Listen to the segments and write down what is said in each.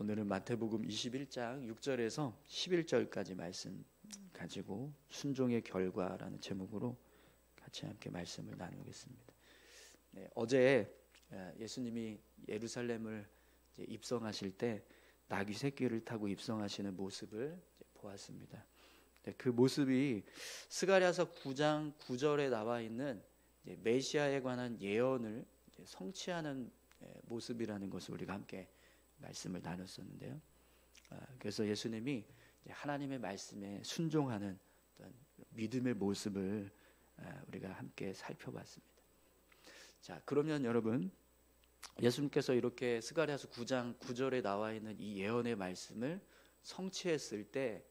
오늘은 마태복음 21장 6절에서 11절까지 말씀 가지고 순종의 결과라는 제목으로 같이 함께 말씀을 나누겠습니다. 네, 어제 예수님이 예루살렘을 입성하실 때 나귀 새끼를 타고 입성하시는 모습을 보았습니다. 네, 그 모습이 스가랴서 9장 9절에 나와 있는 메시아에 관한 예언을 성취하는 모습이라는 것을 우리가 함께 말씀을 나눴었는데요. 그래서 예수님이 하나님의 말씀에 순종하는 어떤 믿음의 모습을 우리가 함께 살펴봤습니다. 자, 그러면 여러분, 예수님께서 이렇게 스가랴서 9장 9절에 나와 있는 이 예언의 말씀을 성취했을 때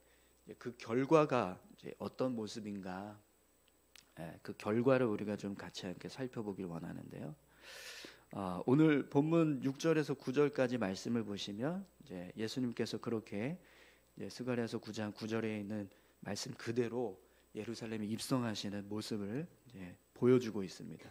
그 결과가 이제 어떤 모습인가, 그 결과를 우리가 좀 같이 함께 살펴보길 원하는데요. 오늘 본문 6절에서 9절까지 말씀을 보시면 이제 예수님께서 그렇게 스가랴서 9장 9절에 있는 말씀 그대로 예루살렘에 입성하시는 모습을 이제 보여주고 있습니다.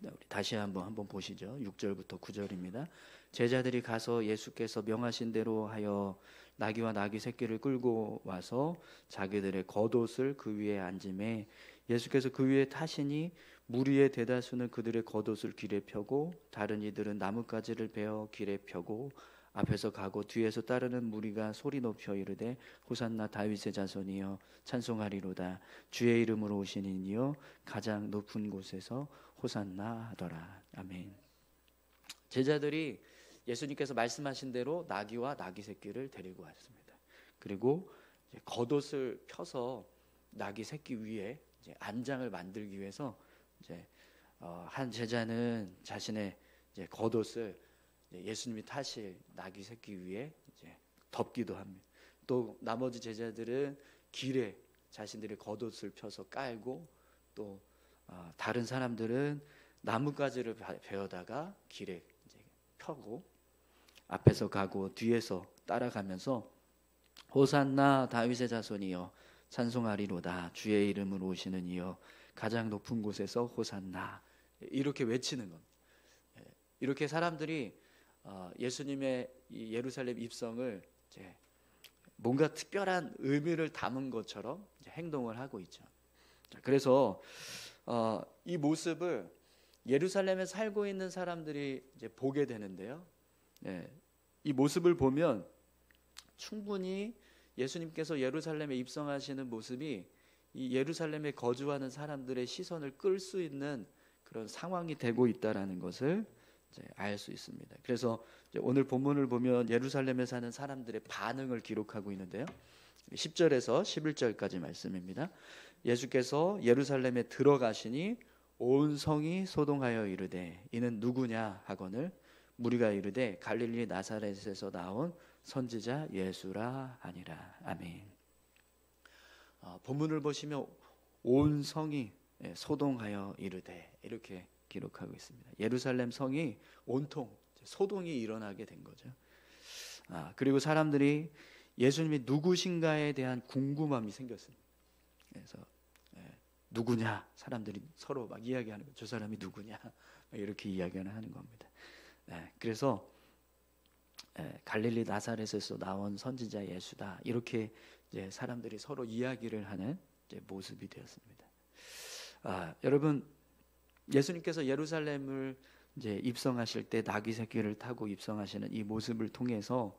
우리 다시 한번 보시죠. 6절부터 9절입니다. 제자들이 가서 예수께서 명하신 대로 하여 나귀와 나귀 새끼를 끌고 와서 자기들의 겉옷을 그 위에 앉음에 예수께서 그 위에 타시니 무리의 대다수는 그들의 겉옷을 길에 펴고 다른 이들은 나뭇가지를 베어 길에 펴고 앞에서 가고 뒤에서 따르는 무리가 소리 높여 이르되 호산나 다윗의 자손이여 찬송하리로다 주의 이름으로 오신 이여 가장 높은 곳에서 호산나 하더라. 아멘. 제자들이 예수님께서 말씀하신 대로 나귀와 나귀 새끼를 데리고 왔습니다. 그리고 겉옷을 펴서 나귀 새끼 위에 안장을 만들기 위해서 한 제자는 자신의 겉옷을 예수님이 타실 나귀 새끼 위에 덮기도 합니다. 또 나머지 제자들은 길에 자신들의 겉옷을 펴서 깔고 또 다른 사람들은 나뭇가지를 베어다가 길에 펴고 앞에서 가고 뒤에서 따라가면서 호산나 다윗의 자손이여 찬송하리로다 주의 이름으로 오시는 이여 가장 높은 곳에서 호산나 이렇게 외치는 겁니다. 이렇게 사람들이 예수님의 이 예루살렘 입성을 뭔가 특별한 의미를 담은 것처럼 행동을 하고 있죠. 그래서 이 모습을 예루살렘에 살고 있는 사람들이 보게 되는데요. 이 모습을 보면 충분히 예수님께서 예루살렘에 입성하시는 모습이 이 예루살렘에 거주하는 사람들의 시선을 끌 수 있는 그런 상황이 되고 있다라는 것을 알 수 있습니다. 그래서 오늘 본문을 보면 예루살렘에 사는 사람들의 반응을 기록하고 있는데요. 10절에서 11절까지 말씀입니다. 예수께서 예루살렘에 들어가시니 온 성이 소동하여 이르되 이는 누구냐 하거늘 무리가 이르되 갈릴리 나사렛에서 나온 선지자 예수라 하니라. 아멘. 본문을 보시면 온 성이 소동하여 이르되 이렇게 기록하고 있습니다. 예루살렘 성이 온통 소동이 일어나게 된 거죠. 그리고 사람들이 예수님이 누구신가에 대한 궁금함이 생겼습니다. 그래서 누구냐 사람들이 서로 막 이야기하는 거죠. 저 사람이 누구냐 이렇게 이야기를 하는 겁니다. 그래서 갈릴리 나사렛에서 나온 선지자 예수다 이렇게 사람들이 서로 이야기를 하는 모습이 되었습니다. 여러분 예수님께서 예루살렘을 입성하실 때 나귀 새끼를 타고 입성하시는 이 모습을 통해서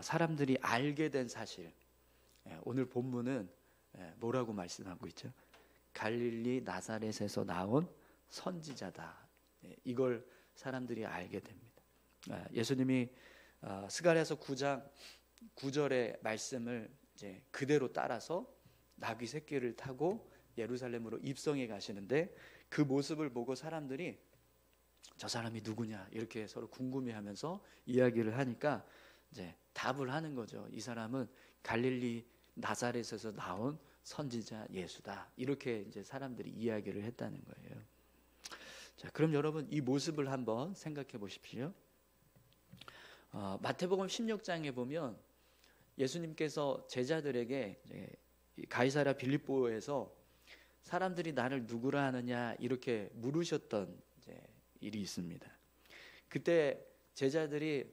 사람들이 알게 된 사실, 오늘 본문은 뭐라고 말씀하고 있죠? 갈릴리 나사렛에서 나온 선지자다. 이걸 사람들이 알게 됩니다. 예수님이 스가랴서 9장 9절의 말씀을 그대로 따라서 나귀 새끼를 타고 예루살렘으로 입성해 가시는데 그 모습을 보고 사람들이 저 사람이 누구냐 이렇게 서로 궁금해하면서 이야기를 하니까 답을 하는 거죠. 이 사람은 갈릴리 나사렛에서 나온 선지자 예수다. 이렇게 사람들이 이야기를 했다는 거예요. 자, 그럼 여러분 이 모습을 한번 생각해 보십시오. 마태복음 16장에 보면 예수님께서 제자들에게 가이사랴 빌립보에서 사람들이 나를 누구라 하느냐 이렇게 물으셨던 일이 있습니다. 그때 제자들이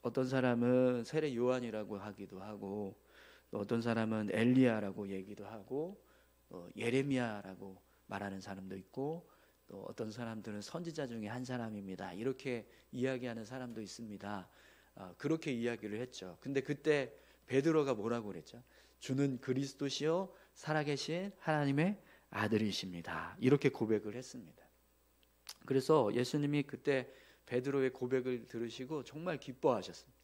어떤 사람은 세례 요한이라고 하기도 하고, 또 어떤 사람은 엘리야라고 얘기도 하고, 예레미야라고 말하는 사람도 있고, 또 어떤 사람들은 선지자 중에 한 사람입니다, 이렇게 이야기하는 사람도 있습니다. 그렇게 이야기를 했죠. 근데 그때 베드로가 뭐라고 그랬죠? 주는 그리스도시요 살아계신 하나님의 아들이십니다, 이렇게 고백을 했습니다. 그래서 예수님이 그때 베드로의 고백을 들으시고 정말 기뻐하셨습니다.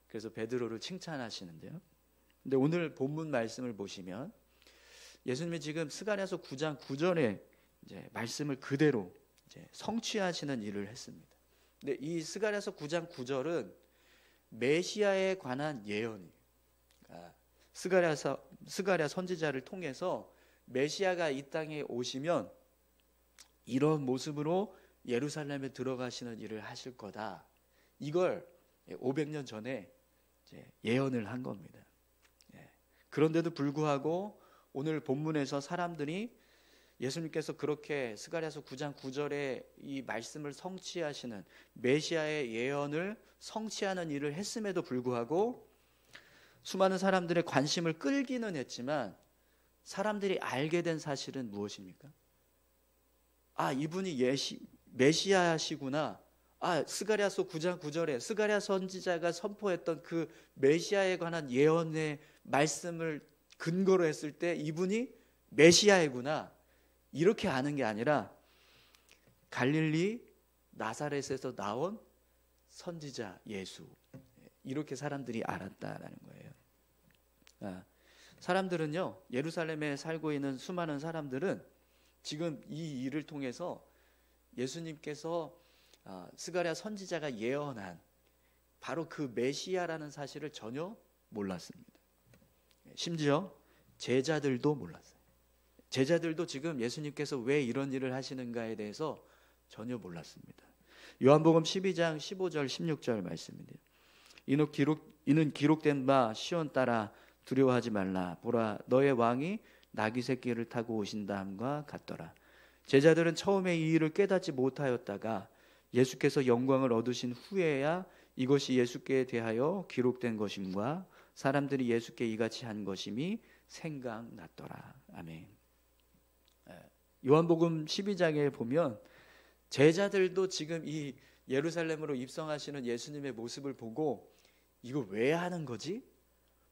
그래서 베드로를 칭찬하시는데요. 근데 오늘 본문 말씀을 보시면 예수님이 지금 스가랴서 9장 9절에 이제 말씀을 그대로 이제 성취하시는 일을 했습니다. 근데 이 스가랴서 9장 9절은 메시아에 관한 예언이에요. 스가랴 선지자를 통해서 메시아가 이 땅에 오시면 이런 모습으로 예루살렘에 들어가시는 일을 하실 거다, 이걸 500년 전에 이제 예언을 한 겁니다. 그런데도 불구하고 오늘 본문에서 사람들이 예수님께서 그렇게 스가랴서 9장 9절에 이 말씀을 성취하시는 메시아의 예언을 성취하는 일을 했음에도 불구하고 수많은 사람들의 관심을 끌기는 했지만 사람들이 알게 된 사실은 무엇입니까? 이분이 메시아시구나. 스가랴서 9장 9절에 스가랴 선지자가 선포했던 그 메시아에 관한 예언의 말씀을 근거로 했을 때 이분이 메시아이구나, 이렇게 아는 게 아니라 갈릴리 나사렛에서 나온 선지자 예수, 이렇게 사람들이 알았다라는 거예요. 사람들은요, 예루살렘에 살고 있는 수많은 사람들은 지금 이 일을 통해서 예수님께서 스가랴 선지자가 예언한 바로 그 메시아라는 사실을 전혀 몰랐습니다. 심지어 제자들도 몰랐어요. 제자들도 지금 예수님께서 왜 이런 일을 하시는가에 대해서 전혀 몰랐습니다. 요한복음 12장 15절 16절 말씀인데요. 이는 기록된 바 시온 따라 두려워하지 말라. 보라, 너의 왕이 나귀 새끼를 타고 오신다함과 같더라. 제자들은 처음에 이 일을 깨닫지 못하였다가 예수께서 영광을 얻으신 후에야 이것이 예수께 대하여 기록된 것임과 사람들이 예수께 이같이 한 것임이 생각났더라. 아멘. 요한복음 12장에 보면 제자들도 지금 이 예루살렘으로 입성하시는 예수님의 모습을 보고 이거 왜 하는 거지?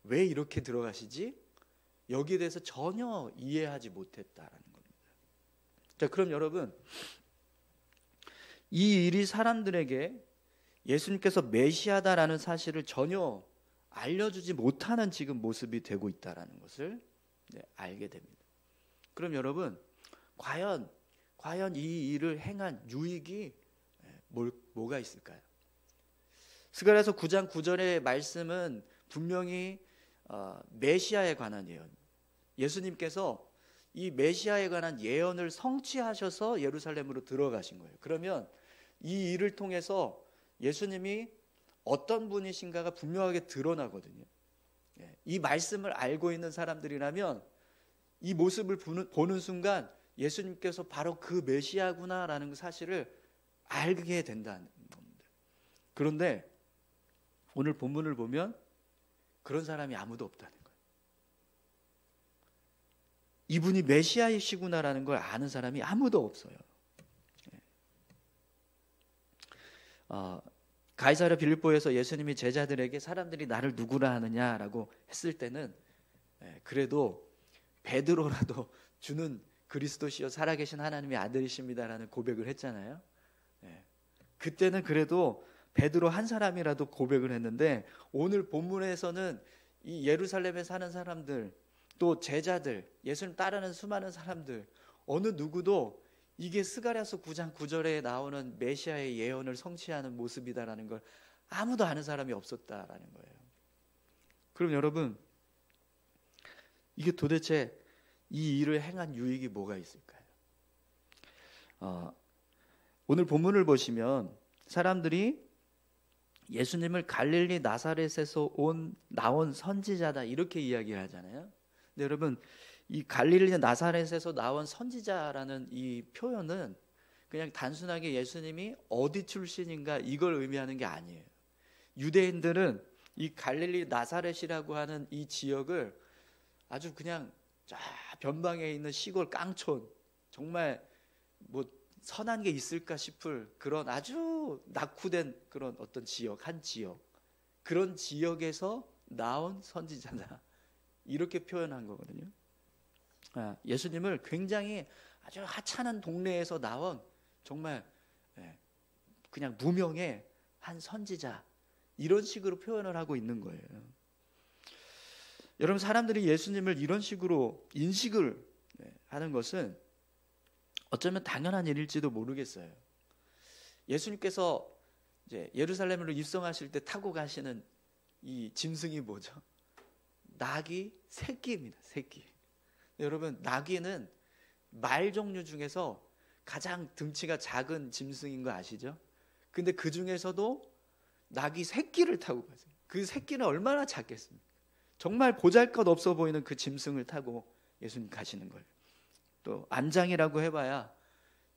왜 이렇게 들어가시지? 여기에 대해서 전혀 이해하지 못했다라는 겁니다. 자, 그럼 여러분, 이 일이 사람들에게 예수님께서 메시아다라는 사실을 전혀 알려주지 못하는 지금 모습이 되고 있다라는 것을 알게 됩니다. 그럼 여러분, 과연 이 일을 행한 유익이 뭐가 있을까요? 스가랴서 9장 9절의 말씀은 분명히 메시아에 관한 예언, 예수님께서 이 메시아에 관한 예언을 성취하셔서 예루살렘으로 들어가신 거예요. 그러면 이 일을 통해서 예수님이 어떤 분이신가가 분명하게 드러나거든요. 이 말씀을 알고 있는 사람들이라면 이 모습을 보는 순간 예수님께서 바로 그 메시아구나라는 사실을 알게 된다는 겁니다. 그런데 오늘 본문을 보면 그런 사람이 아무도 없다는 거예요. 이분이 메시아이시구나라는 걸 아는 사람이 아무도 없어요. 가이사랴 빌립보에서 예수님이 제자들에게 사람들이 나를 누구라 하느냐라고 했을 때는 그래도 베드로라도 주는 그리스도시요 살아계신 하나님의 아들이십니다라는 고백을 했잖아요. 그때는 그래도 베드로 한 사람이라도 고백을 했는데 오늘 본문에서는 이 예루살렘에 사는 사람들, 또 제자들, 예수님 따르는 수많은 사람들, 어느 누구도 이게 스가랴서 9장 9절에 나오는 메시아의 예언을 성취하는 모습이다라는 걸 아무도 아는 사람이 없었다라는 거예요. 그럼 여러분, 이게 도대체 이 일을 행한 유익이 뭐가 있을까요? 오늘 본문을 보시면 사람들이 예수님을 갈릴리 나사렛에서 나온 선지자다 이렇게 이야기를 하잖아요. 근데 여러분, 이 갈릴리 나사렛에서 나온 선지자라는 이 표현은 그냥 단순하게 예수님이 어디 출신인가 이걸 의미하는 게 아니에요. 유대인들은 이 갈릴리 나사렛이라고 하는 이 지역을 아주 그냥 쫙 변방에 있는 시골 깡촌, 정말 뭐 선한 게 있을까 싶을 그런 아주 낙후된 그런 어떤 지역, 한 지역, 그런 지역에서 나온 선지자다, 이렇게 표현한 거거든요. 예수님을 굉장히 아주 하찮은 동네에서 나온 정말 그냥 무명의 한 선지자, 이런 식으로 표현을 하고 있는 거예요. 여러분, 사람들이 예수님을 이런 식으로 인식을 하는 것은 어쩌면 당연한 일일지도 모르겠어요. 예수님께서 이제 예루살렘으로 입성하실 때 타고 가시는 이 짐승이 뭐죠? 나귀 새끼입니다. 새끼. 여러분, 나귀는 말 종류 중에서 가장 등치가 작은 짐승인 거 아시죠? 근데 그 중에서도 나귀 새끼를 타고 가세요. 그 새끼는 얼마나 작겠습니까? 정말 보잘것없어 보이는 그 짐승을 타고 예수님 가시는 거예요. 또 안장이라고 해봐야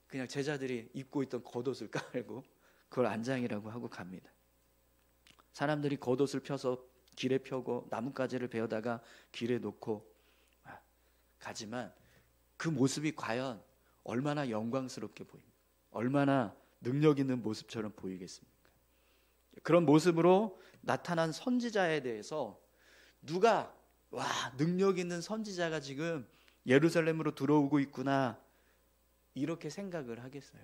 그냥 제자들이 입고 있던 겉옷을 깔고 그걸 안장이라고 하고 갑니다. 사람들이 겉옷을 펴서 길에 펴고 나뭇가지를 베어다가 길에 놓고 가지만 그 모습이 과연 얼마나 영광스럽게 보입니까? 얼마나 능력 있는 모습처럼 보이겠습니까? 그런 모습으로 나타난 선지자에 대해서 누가 능력 있는 선지자가 지금 예루살렘으로 들어오고 있구나, 이렇게 생각을 하겠어요.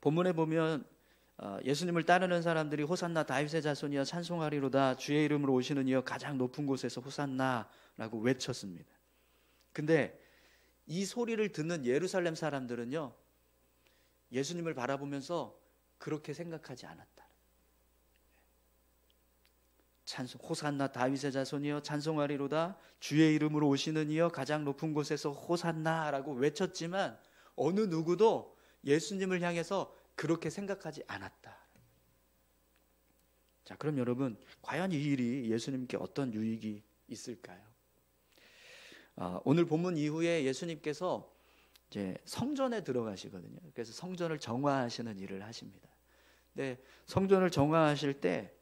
본문에 보면 예수님을 따르는 사람들이 호산나 다윗의 자손이여 찬송하리로다, 주의 이름으로 오시는 이여 가장 높은 곳에서 호산나라고 외쳤습니다. 근데 이 소리를 듣는 예루살렘 사람들은요, 예수님을 바라보면서 그렇게 생각하지 않았다. 호산나 다윗의 자손이여 찬송하리로다, 주의 이름으로 오시는 이여 가장 높은 곳에서 호산나라고 외쳤지만 어느 누구도 예수님을 향해서 그렇게 생각하지 않았다. 자, 그럼 여러분, 과연 이 일이 예수님께 어떤 유익이 있을까요? 오늘 본문 이후에 예수님께서 이제 성전에 들어가시거든요. 그래서 성전을 정화하시는 일을 하십니다. 근데 성전을 정화하실 때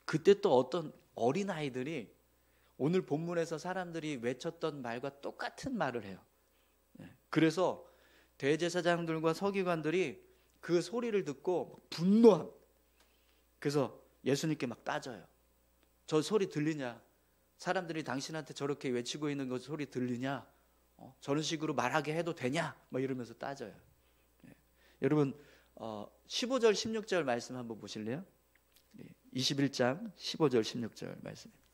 그때 또 어떤 어린아이들이 오늘 본문에서 사람들이 외쳤던 말과 똑같은 말을 해요. 그래서 대제사장들과 서기관들이 그 소리를 듣고 분노함. 그래서 예수님께 막 따져요. 저 소리 들리냐? 사람들이 당신한테 저렇게 외치고 있는 거 소리 들리냐? 저런 식으로 말하게 해도 되냐? 막 이러면서 따져요. 여러분, 15절 16절 말씀 한번 보실래요? 21장 15절 16절 말씀입니다.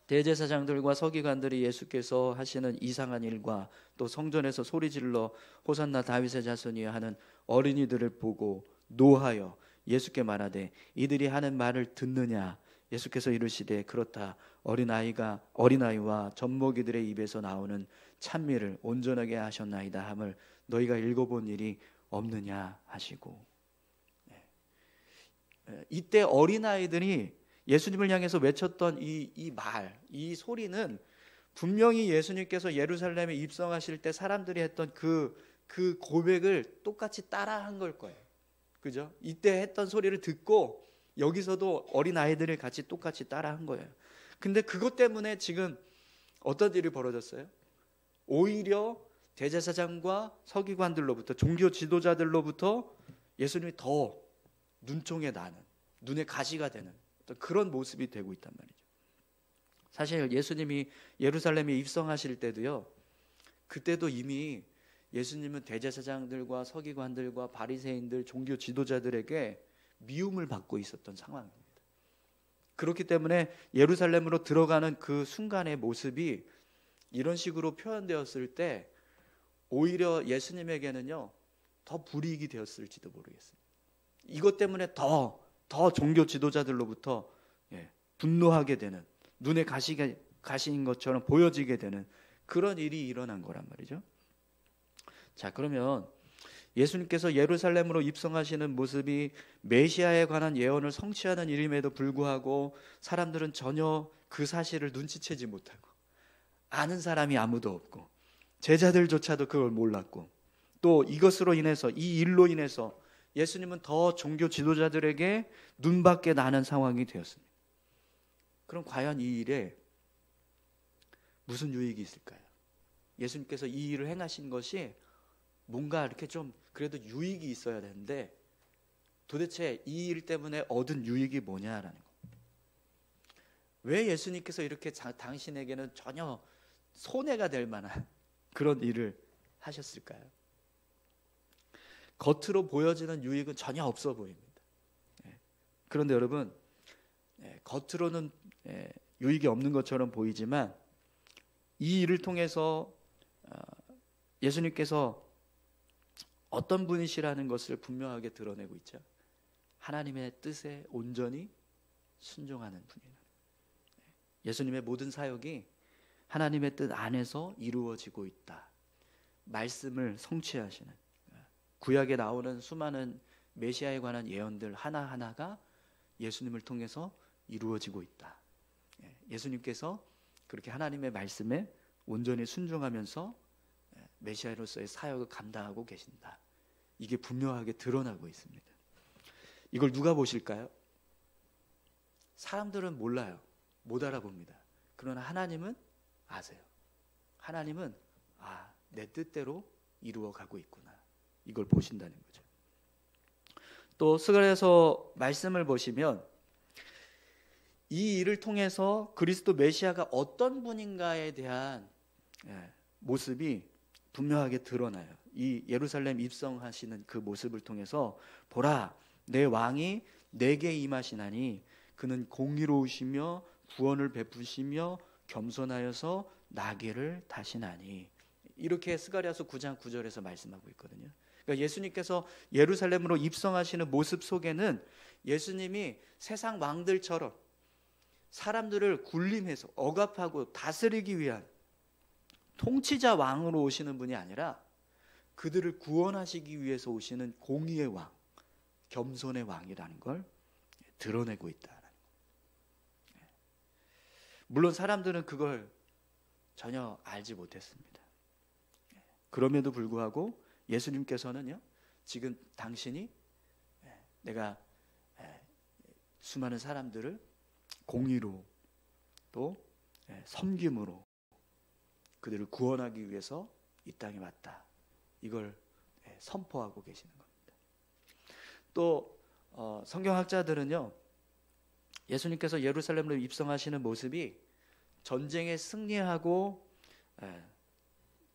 대제사장들과 서기관들이 예수께서 하시는 이상한 일과 또 성전에서 소리질러 호산나 다윗의 자손이여 하는 어린이들을 보고 노하여 예수께 말하되 이들이 하는 말을 듣느냐? 예수께서 이르시되 그렇다. 어린아이와 젖먹이들의 입에서 나오는 찬미를 온전하게 하셨나이다 함을 너희가 읽어본 일이 없느냐 하시고. 이때 어린아이들이 예수님을 향해서 외쳤던 이 말, 이 소리는 분명히 예수님께서 예루살렘에 입성하실 때 사람들이 했던 그 고백을 똑같이 따라한 걸 거예요. 그죠? 이때 했던 소리를 듣고 여기서도 어린아이들을 같이 똑같이 따라한 거예요. 근데 그것 때문에 지금 어떤 일이 벌어졌어요? 오히려 대제사장과 서기관들로부터, 종교 지도자들로부터 예수님이 더 눈총에 나는, 눈에 가시가 되는 그런 모습이 되고 있단 말이죠. 사실 예수님이 예루살렘에 입성하실 때도요, 그때도 이미 예수님은 대제사장들과 서기관들과 바리새인들, 종교 지도자들에게 미움을 받고 있었던 상황입니다. 그렇기 때문에 예루살렘으로 들어가는 그 순간의 모습이 이런 식으로 표현되었을 때 오히려 예수님에게는요 더 불이익이 되었을지도 모르겠어요. 이것 때문에 더 종교 지도자들로부터 분노하게 되는, 눈에 가시인 것처럼 보여지게 되는 그런 일이 일어난 거란 말이죠. 자, 그러면 예수님께서 예루살렘으로 입성하시는 모습이 메시아에 관한 예언을 성취하는 일임에도 불구하고 사람들은 전혀 그 사실을 눈치채지 못하고, 아는 사람이 아무도 없고 제자들조차도 그걸 몰랐고, 또 이것으로 인해서, 이 일로 인해서 예수님은 더 종교 지도자들에게 눈밖에 나는 상황이 되었습니다. 그럼 과연 이 일에 무슨 유익이 있을까요? 예수님께서 이 일을 행하신 것이 뭔가 이렇게 좀 그래도 유익이 있어야 되는데 도대체 이 일 때문에 얻은 유익이 뭐냐라는 거. 왜 예수님께서 이렇게 당신에게는 전혀 손해가 될 만한 그런 일을 하셨을까요? 겉으로 보여지는 유익은 전혀 없어 보입니다. 그런데 여러분, 겉으로는 유익이 없는 것처럼 보이지만 이 일을 통해서 예수님께서 어떤 분이시라는 것을 분명하게 드러내고 있죠. 하나님의 뜻에 온전히 순종하는 분이다. 예수님의 모든 사역이 하나님의 뜻 안에서 이루어지고 있다. 말씀을 성취하시는, 구약에 나오는 수많은 메시아에 관한 예언들 하나하나가 예수님을 통해서 이루어지고 있다. 예수님께서 그렇게 하나님의 말씀에 온전히 순종하면서 메시아로서의 사역을 감당하고 계신다. 이게 분명하게 드러나고 있습니다. 이걸 누가 보실까요? 사람들은 몰라요. 못 알아봅니다. 그러나 하나님은 아세요. 하나님은 내 뜻대로 이루어가고 있구나. 이걸 보신다는 거죠. 또 스가랴서 말씀을 보시면 이 일을 통해서 그리스도 메시아가 어떤 분인가에 대한 모습이 분명하게 드러나요. 이 예루살렘 입성하시는 그 모습을 통해서 보라, 내 왕이 내게 임하시나니 그는 공의로우시며 구원을 베푸시며 겸손하여서 나귀를 타시나니. 이렇게 스가랴서 9장 9절에서 말씀하고 있거든요. 그러니까 예수님께서 예루살렘으로 입성하시는 모습 속에는 예수님이 세상 왕들처럼 사람들을 군림해서 억압하고 다스리기 위한 통치자 왕으로 오시는 분이 아니라 그들을 구원하시기 위해서 오시는 공의의 왕, 겸손의 왕이라는 걸 드러내고 있다. 물론 사람들은 그걸 전혀 알지 못했습니다. 그럼에도 불구하고 예수님께서는요, 지금 당신이 내가 수많은 사람들을 공의로 또 섬김으로 그들을 구원하기 위해서 이 땅에 왔다. 이걸 선포하고 계시는 겁니다. 또 성경학자들은요, 예수님께서 예루살렘으로 입성하시는 모습이 전쟁에 승리하고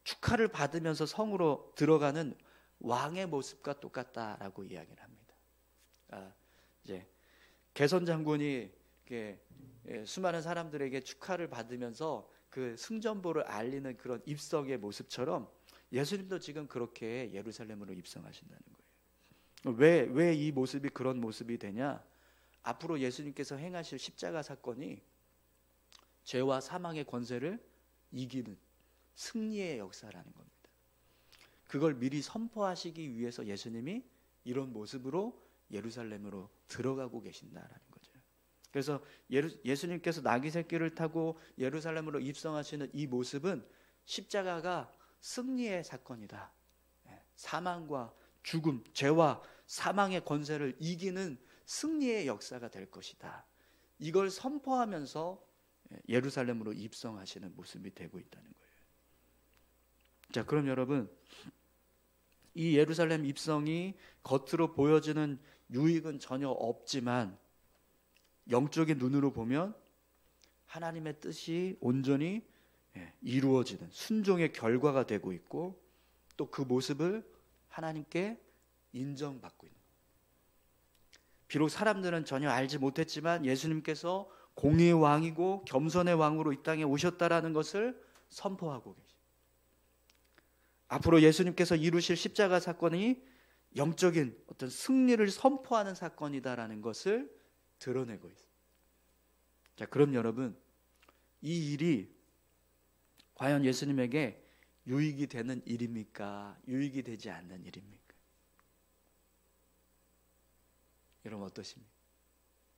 축하를 받으면서 성으로 들어가는 왕의 모습과 똑같다라고 이야기를 합니다. 이제 개선 장군이 수많은 사람들에게 축하를 받으면서 그 승전보를 알리는 그런 입성의 모습처럼 예수님도 지금 그렇게 예루살렘으로 입성하신다는 거예요. 왜 이 모습이 그런 모습이 되냐? 앞으로 예수님께서 행하실 십자가 사건이 죄와 사망의 권세를 이기는 승리의 역사라는 겁니다. 그걸 미리 선포하시기 위해서 예수님이 이런 모습으로 예루살렘으로 들어가고 계신다라는 거죠. 그래서 예수님께서 나귀 새끼를 타고 예루살렘으로 입성하시는 이 모습은 십자가가 승리의 사건이다. 사망과 죽음, 죄와 사망의 권세를 이기는 승리의 역사가 될 것이다. 이걸 선포하면서 예루살렘으로 입성하시는 모습이 되고 있다는 거예요. 자, 그럼 여러분, 이 예루살렘 입성이 겉으로 보여지는 유익은 전혀 없지만 영적인 눈으로 보면 하나님의 뜻이 온전히 이루어지는 순종의 결과가 되고 있고 또 그 모습을 하나님께 인정받고 있는 거예요. 비록 사람들은 전혀 알지 못했지만 예수님께서 공의의 왕이고 겸손의 왕으로 이 땅에 오셨다라는 것을 선포하고 계십니다. 앞으로 예수님께서 이루실 십자가 사건이 영적인 어떤 승리를 선포하는 사건이다라는 것을 드러내고 있습니다. 자, 그럼 여러분, 이 일이 과연 예수님에게 유익이 되는 일입니까? 유익이 되지 않는 일입니까? 여러분 어떠십니까?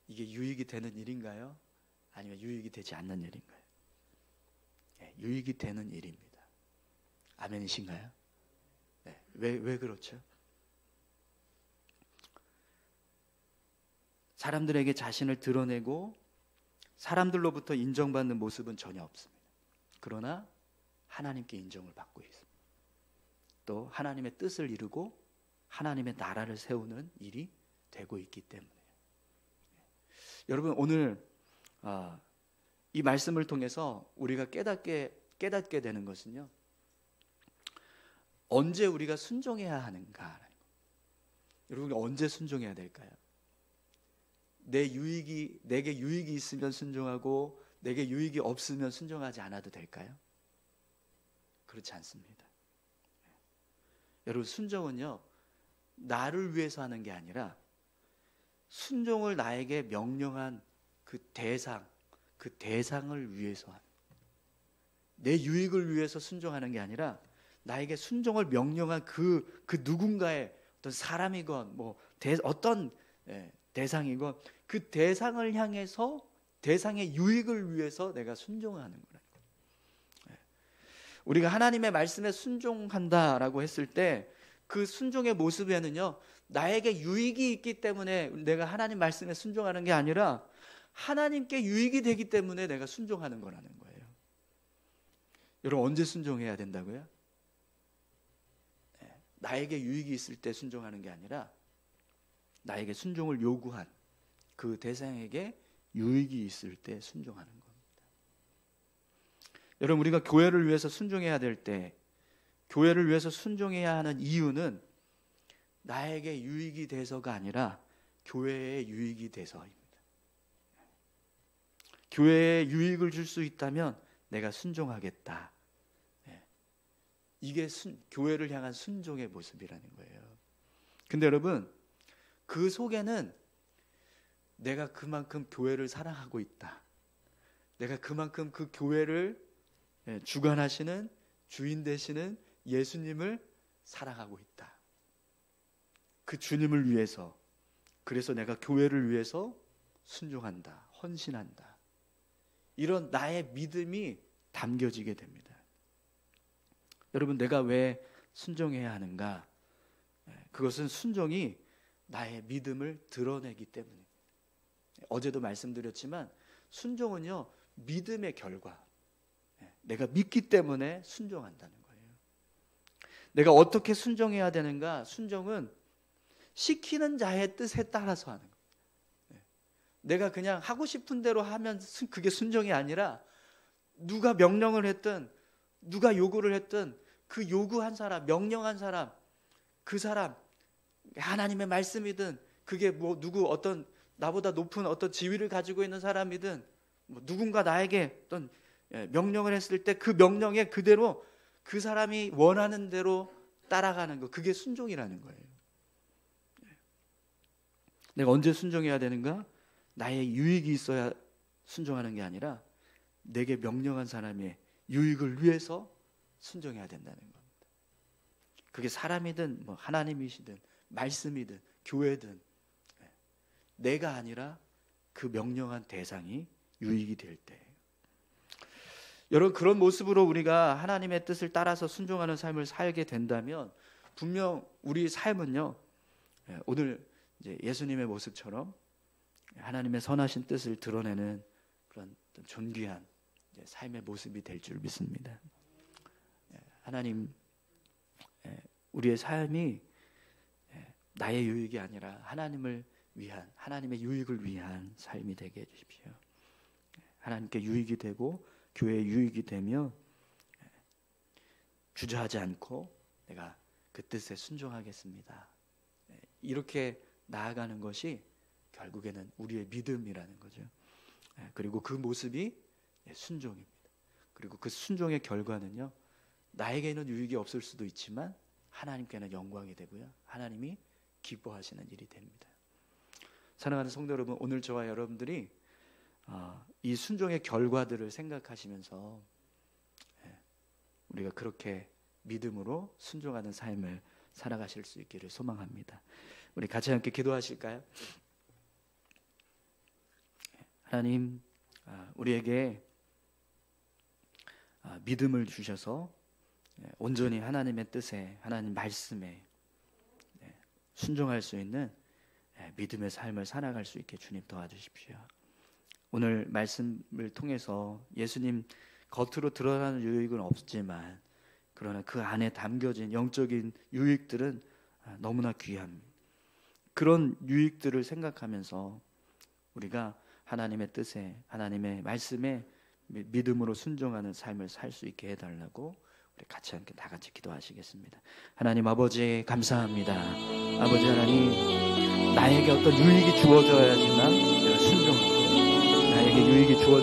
이게 유익이 되는 일인가요? 아니면 유익이 되지 않는 일인가요? 유익이 되는 일입니다. 아멘이신가요? 왜 그렇죠? 사람들에게 자신을 드러내고 사람들로부터 인정받는 모습은 전혀 없습니다. 그러나 하나님께 인정을 받고 있습니다. 또 하나님의 뜻을 이루고 하나님의 나라를 세우는 일이 되고 있기 때문에 여러분 오늘 이 말씀을 통해서 우리가 깨닫게 되는 것은요, 언제 우리가 순종해야 하는가. 여러분 언제 순종해야 될까요? 내게 유익이 있으면 순종하고 내게 유익이 없으면 순종하지 않아도 될까요? 그렇지 않습니다. 여러분 순종은요, 나를 위해서 하는 게 아니라 순종을 나에게 명령한 그 대상을 위해서 하는, 내 유익을 위해서 순종하는 게 아니라 나에게 순종을 명령한 그 누군가의 어떤 사람이건 어떤 대상이건 그 대상을 향해서 대상의 유익을 위해서 내가 순종하는 거라니까. 우리가 하나님의 말씀에 순종한다라고 했을 때 그 순종의 모습에는요, 나에게 유익이 있기 때문에 내가 하나님 말씀에 순종하는 게 아니라 하나님께 유익이 되기 때문에 내가 순종하는 거라는 거예요. 여러분 언제 순종해야 된다고요? 나에게 유익이 있을 때 순종하는 게 아니라 나에게 순종을 요구한 그 대상에게 유익이 있을 때 순종하는 겁니다. 여러분 우리가 교회를 위해서 순종해야 될 때, 교회를 위해서 순종해야 하는 이유는 나에게 유익이 돼서가 아니라 교회에 유익이 돼서입니다. 교회에 유익을 줄 수 있다면 내가 순종하겠다. 이게 교회를 향한 순종의 모습이라는 거예요. 근데 여러분 그 속에는 내가 그만큼 교회를 사랑하고 있다, 내가 그만큼 그 교회를 주관하시는 주인 되시는 예수님을 사랑하고 있다, 그 주님을 위해서, 그래서 내가 교회를 위해서 순종한다, 헌신한다, 이런 나의 믿음이 담겨지게 됩니다. 여러분 내가 왜 순종해야 하는가? 그것은 순종이 나의 믿음을 드러내기 때문입니다. 어제도 말씀드렸지만 순종은요, 믿음의 결과. 내가 믿기 때문에 순종한다는 거예요. 내가 어떻게 순종해야 되는가? 순종은 시키는 자의 뜻에 따라서 하는 거예요. 내가 그냥 하고 싶은 대로 하면 그게 순종이 아니라 누가 명령을 했든 누가 요구를 했든 그 요구한 사람, 명령한 사람, 그 사람, 하나님의 말씀이든 그게 누구 어떤 나보다 높은 어떤 지위를 가지고 있는 사람이든 누군가 나에게 어떤 명령을 했을 때 그 명령에 그대로 그 사람이 원하는 대로 따라가는 거, 그게 순종이라는 거예요. 내가 언제 순종해야 되는가? 나의 유익이 있어야 순종하는 게 아니라 내게 명령한 사람의 유익을 위해서 순종해야 된다는 겁니다. 그게 사람이든 하나님이시든 말씀이든 교회든 내가 아니라 그 명령한 대상이 유익이 될 때, 여러분 그런 모습으로 우리가 하나님의 뜻을 따라서 순종하는 삶을 살게 된다면 분명 우리 삶은요, 오늘 이제 예수님의 모습처럼 하나님의 선하신 뜻을 드러내는 그런 존귀한 삶의 모습이 될 줄 믿습니다. 하나님, 우리의 삶이 나의 유익이 아니라 하나님을 위한, 하나님의 유익을 위한 삶이 되게 해주십시오. 하나님께 유익이 되고 교회에 유익이 되며 주저하지 않고 내가 그 뜻에 순종하겠습니다, 이렇게 나아가는 것이 결국에는 우리의 믿음이라는 거죠. 그리고 그 모습이 순종입니다. 그리고 그 순종의 결과는요, 나에게는 유익이 없을 수도 있지만 하나님께는 영광이 되고요, 하나님이 기뻐하시는 일이 됩니다. 사랑하는 성도 여러분, 오늘 저와 여러분들이 이 순종의 결과들을 생각하시면서 우리가 그렇게 믿음으로 순종하는 삶을 살아가실 수 있기를 소망합니다. 우리 같이 함께 기도하실까요? 하나님, 우리에게 믿음을 주셔서 온전히 하나님의 뜻에, 하나님 말씀에 순종할 수 있는 믿음의 삶을 살아갈 수 있게 주님 도와주십시오. 오늘 말씀을 통해서 예수님 겉으로 드러나는 유익은 없지만 그러나 그 안에 담겨진 영적인 유익들은 너무나 귀합니다. 그런 유익들을 생각하면서 우리가 하나님의 뜻에, 하나님의 말씀에 믿음으로 순종하는 삶을 살 수 있게 해달라고 우리 같이 함께 다 같이 기도하시겠습니다. 하나님 아버지 감사합니다. 아버지 하나님, 나에게 어떤 유익이 주어져야지만 내가 순종하고, 나에게 유익이 주어져